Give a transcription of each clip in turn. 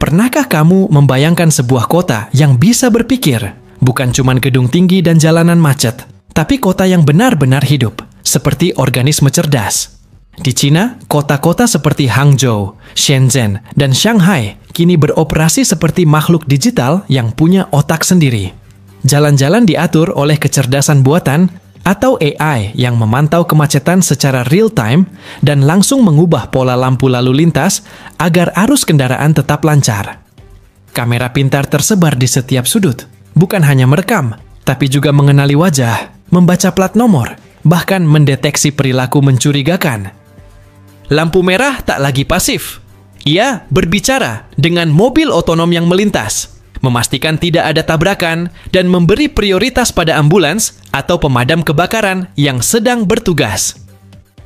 Pernahkah kamu membayangkan sebuah kota yang bisa berpikir? Bukan cuma gedung tinggi dan jalanan macet, tapi kota yang benar-benar hidup, seperti organisme cerdas. Di Cina, kota-kota seperti Hangzhou, Shenzhen, dan Shanghai kini beroperasi seperti makhluk digital yang punya otak sendiri. Jalan-jalan diatur oleh kecerdasan buatan atau AI yang memantau kemacetan secara real-time dan langsung mengubah pola lampu lalu lintas agar arus kendaraan tetap lancar. Kamera pintar tersebar di setiap sudut, bukan hanya merekam, tapi juga mengenali wajah, membaca plat nomor, bahkan mendeteksi perilaku mencurigakan. Lampu merah tak lagi pasif. Ia berbicara dengan mobil otonom yang melintas, memastikan tidak ada tabrakan, dan memberi prioritas pada ambulans atau pemadam kebakaran yang sedang bertugas.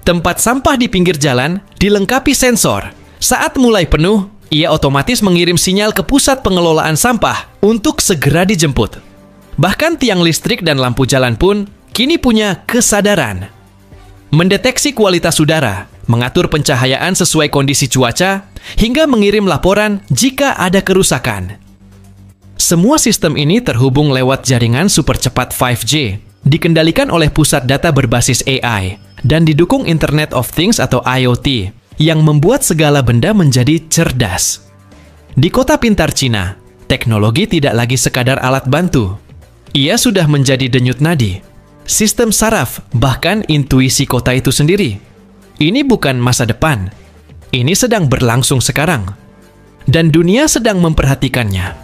Tempat sampah di pinggir jalan dilengkapi sensor. Saat mulai penuh, ia otomatis mengirim sinyal ke pusat pengelolaan sampah untuk segera dijemput. Bahkan tiang listrik dan lampu jalan pun kini punya kesadaran. Mendeteksi kualitas udara, mengatur pencahayaan sesuai kondisi cuaca, hingga mengirim laporan jika ada kerusakan. Semua sistem ini terhubung lewat jaringan super cepat 5G, dikendalikan oleh pusat data berbasis AI, dan didukung Internet of Things atau IoT, yang membuat segala benda menjadi cerdas. Di kota pintar Cina, teknologi tidak lagi sekadar alat bantu. Ia sudah menjadi denyut nadi, sistem saraf, bahkan intuisi kota itu sendiri. Ini bukan masa depan. Ini sedang berlangsung sekarang. Dan dunia sedang memperhatikannya.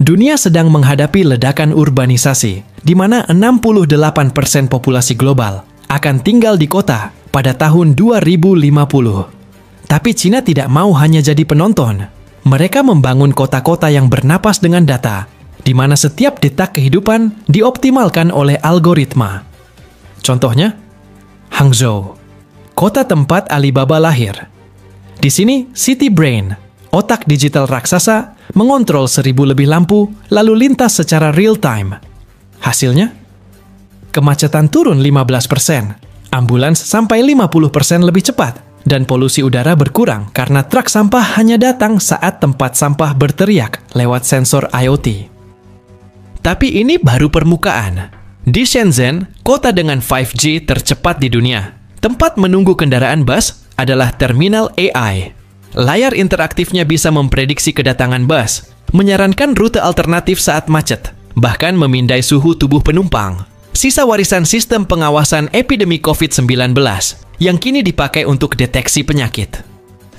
Dunia sedang menghadapi ledakan urbanisasi, di mana 68% populasi global akan tinggal di kota pada tahun 2050. Tapi Cina tidak mau hanya jadi penonton. Mereka membangun kota-kota yang bernapas dengan data, di mana setiap detak kehidupan dioptimalkan oleh algoritma. Contohnya, Hangzhou, kota tempat Alibaba lahir. Di sini, City Brain, otak digital raksasa, mengontrol 1000 lebih lampu, lalu lintas secara real-time. Hasilnya, kemacetan turun 15%, ambulans sampai 50% lebih cepat, dan polusi udara berkurang karena truk sampah hanya datang saat tempat sampah berteriak lewat sensor IoT. Tapi ini baru permukaan. Di Shenzhen, kota dengan 5G tercepat di dunia, tempat menunggu kendaraan bus adalah terminal AI. Layar interaktifnya bisa memprediksi kedatangan bus, menyarankan rute alternatif saat macet, bahkan memindai suhu tubuh penumpang. Sisa warisan sistem pengawasan epidemi COVID-19 yang kini dipakai untuk deteksi penyakit.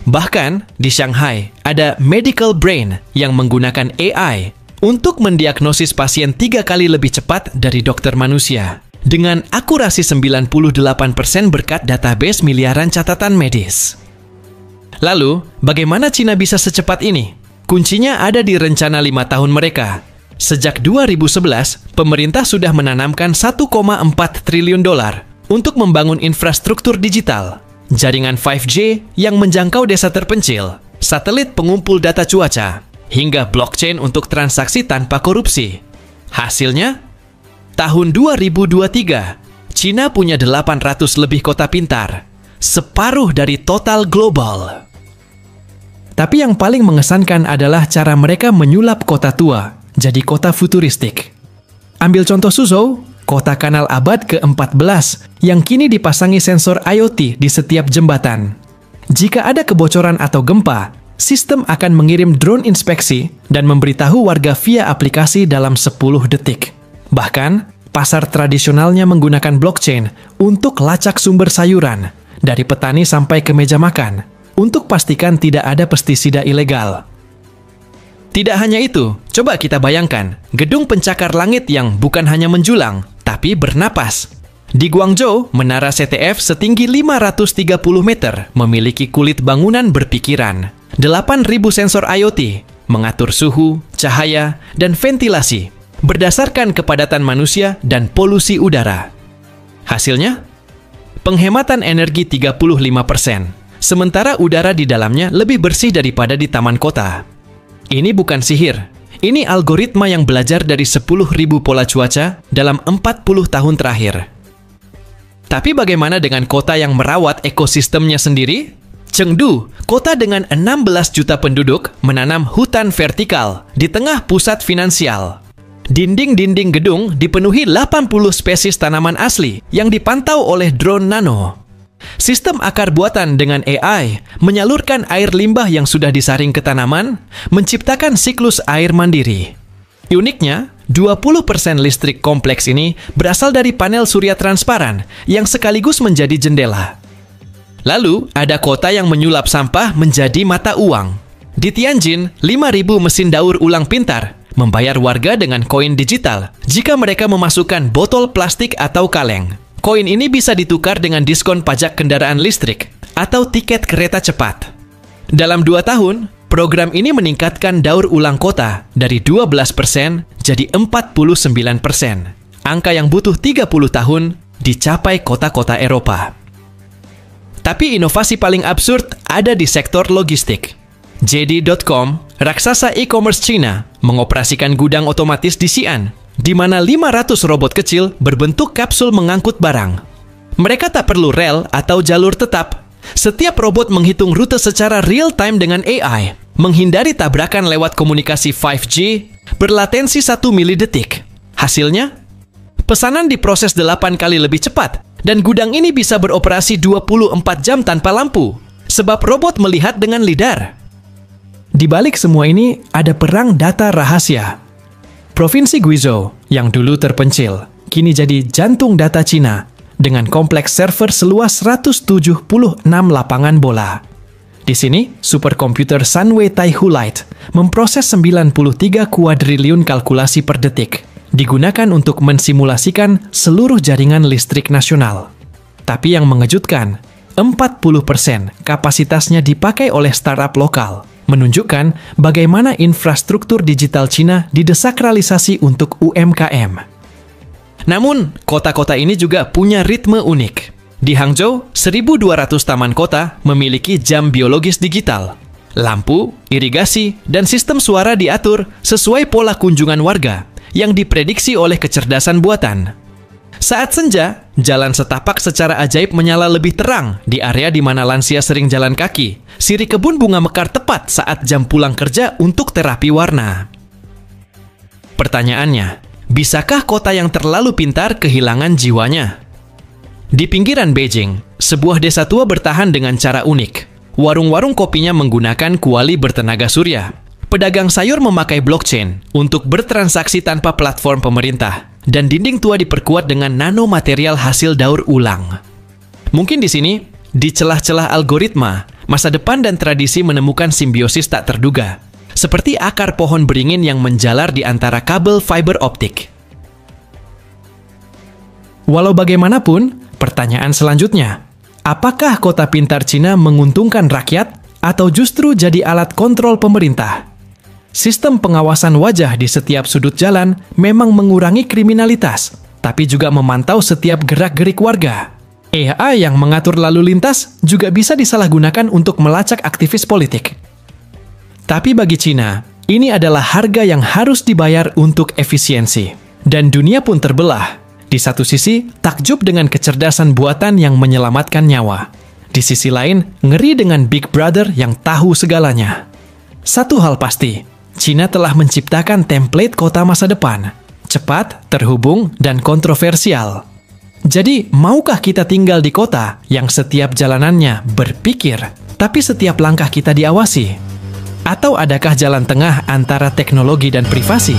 Bahkan, di Shanghai, ada Medical Brain yang menggunakan AI untuk mendiagnosis pasien 3 kali lebih cepat dari dokter manusia, dengan akurasi 98% berkat database miliaran catatan medis. Lalu, bagaimana Cina bisa secepat ini? Kuncinya ada di rencana 5 tahun mereka. Sejak 2011, pemerintah sudah menanamkan 1,4 triliun dolar untuk membangun infrastruktur digital, jaringan 5G yang menjangkau desa terpencil, satelit pengumpul data cuaca, hingga blockchain untuk transaksi tanpa korupsi. Hasilnya, tahun 2023, Cina punya 800 lebih kota pintar, separuh dari total global. Tapi yang paling mengesankan adalah cara mereka menyulap kota tua jadi kota futuristik. Ambil contoh Suzhou, kota kanal abad ke-14 yang kini dipasangi sensor IoT di setiap jembatan. Jika ada kebocoran atau gempa, sistem akan mengirim drone inspeksi dan memberitahu warga via aplikasi dalam 10 detik. Bahkan, pasar tradisionalnya menggunakan blockchain untuk lacak sumber sayuran, dari petani sampai ke meja makan, untuk pastikan tidak ada pestisida ilegal. Tidak hanya itu, coba kita bayangkan gedung pencakar langit yang bukan hanya menjulang, tapi bernapas. Di Guangzhou, menara CTF setinggi 530 meter memiliki kulit bangunan berpikiran. 8.000 sensor IoT mengatur suhu, cahaya, dan ventilasi berdasarkan kepadatan manusia dan polusi udara. Hasilnya, penghematan energi 35%, sementara udara di dalamnya lebih bersih daripada di taman kota. Ini bukan sihir. Ini algoritma yang belajar dari 10.000 pola cuaca dalam 40 tahun terakhir. Tapi bagaimana dengan kota yang merawat ekosistemnya sendiri? Chengdu, kota dengan 16 juta penduduk, menanam hutan vertikal di tengah pusat finansial. Dinding-dinding gedung dipenuhi 80 spesies tanaman asli yang dipantau oleh drone nano. Sistem akar buatan dengan AI menyalurkan air limbah yang sudah disaring ke tanaman, menciptakan siklus air mandiri. Uniknya, 20% listrik kompleks ini berasal dari panel surya transparan yang sekaligus menjadi jendela. Lalu, ada kota yang menyulap sampah menjadi mata uang. Di Tianjin, 5.000 mesin daur ulang pintar membayar warga dengan koin digital jika mereka memasukkan botol plastik atau kaleng. Koin ini bisa ditukar dengan diskon pajak kendaraan listrik atau tiket kereta cepat. Dalam 2 tahun, program ini meningkatkan daur ulang kota dari 12% jadi 49%. Angka yang butuh 30 tahun dicapai kota-kota Eropa. Tapi inovasi paling absurd ada di sektor logistik. JD.com, raksasa e-commerce Cina, mengoperasikan gudang otomatis di Xi'an, di mana 500 robot kecil berbentuk kapsul mengangkut barang. Mereka tak perlu rel atau jalur tetap. Setiap robot menghitung rute secara real-time dengan AI, menghindari tabrakan lewat komunikasi 5G, berlatensi 1 milidetik. Hasilnya, pesanan diproses 8 kali lebih cepat, dan gudang ini bisa beroperasi 24 jam tanpa lampu, sebab robot melihat dengan lidar. Di balik semua ini, ada perang data rahasia. Provinsi Guizhou, yang dulu terpencil, kini jadi jantung data Cina, dengan kompleks server seluas 176 lapangan bola. Di sini, superkomputer Sunway Taihu Lite memproses 93 kuadriliun kalkulasi per detik, digunakan untuk mensimulasikan seluruh jaringan listrik nasional. Tapi yang mengejutkan, 40% kapasitasnya dipakai oleh startup lokal, menunjukkan bagaimana infrastruktur digital Cina didesakralisasi untuk UMKM. Namun, kota-kota ini juga punya ritme unik. Di Hangzhou, 1.200 taman kota memiliki jam biologis digital. Lampu, irigasi, dan sistem suara diatur sesuai pola kunjungan warga yang diprediksi oleh kecerdasan buatan. Saat senja, jalan setapak secara ajaib menyala lebih terang di area di mana lansia sering jalan kaki. Sirih kebun bunga mekar tepat saat jam pulang kerja untuk terapi warna. Pertanyaannya, bisakah kota yang terlalu pintar kehilangan jiwanya? Di pinggiran Beijing, sebuah desa tua bertahan dengan cara unik. Warung-warung kopinya menggunakan kuali bertenaga surya. Pedagang sayur memakai blockchain untuk bertransaksi tanpa platform pemerintah, dan dinding tua diperkuat dengan nanomaterial hasil daur ulang. Mungkin di sini, di celah-celah algoritma, masa depan dan tradisi menemukan simbiosis tak terduga, seperti akar pohon beringin yang menjalar di antara kabel fiber optik. Walau bagaimanapun, pertanyaan selanjutnya, apakah kota pintar Cina menguntungkan rakyat atau justru jadi alat kontrol pemerintah? Sistem pengawasan wajah di setiap sudut jalan memang mengurangi kriminalitas, tapi juga memantau setiap gerak-gerik warga. AI yang mengatur lalu lintas juga bisa disalahgunakan untuk melacak aktivis politik. Tapi bagi Cina, ini adalah harga yang harus dibayar untuk efisiensi. Dan dunia pun terbelah. Di satu sisi, takjub dengan kecerdasan buatan yang menyelamatkan nyawa. Di sisi lain, ngeri dengan Big Brother yang tahu segalanya. Satu hal pasti, Cina telah menciptakan template kota masa depan. Cepat, terhubung, dan kontroversial. Jadi, maukah kita tinggal di kota yang setiap jalanannya berpikir, tapi setiap langkah kita diawasi? Atau adakah jalan tengah antara teknologi dan privasi?